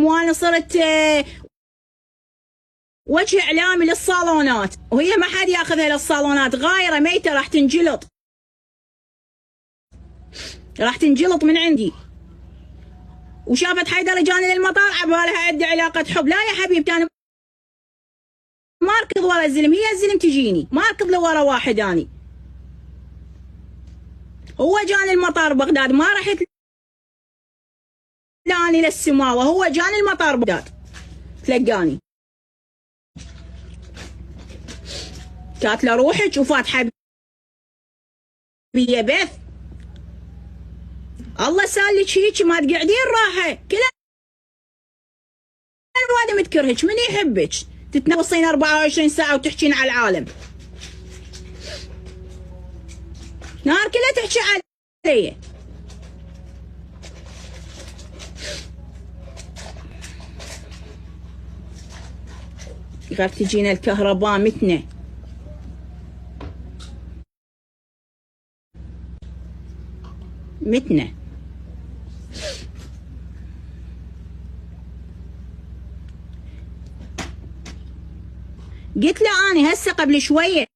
وانا صرت وجه اعلامي للصالونات، وهي ما حد ياخذها للصالونات، غايره ميته راح تنجلط، راح تنجلط من عندي. وشافت حيدر جاني للمطار عبالها عندي علاقه حب. لا يا حبيبتي، انا ما اركض ورا الزلم، هي الزلم تجيني، ما اركض لورا واحد. اني هو جاني المطار بغداد، ما رحت لاني للسماوه، هو جاني المطار بغداد تلقاني. قالت له روحك وفاتحه بيا بث. الله سالك هيك ما تقعدين راحه، كل الوادم تكرهك، من يحبك تتنوصين 24 ساعه وتحكين على العالم، نهار كله تحكي علي. قالت تجينا الكهرباء متنا. قلت له اني هسه قبل شويه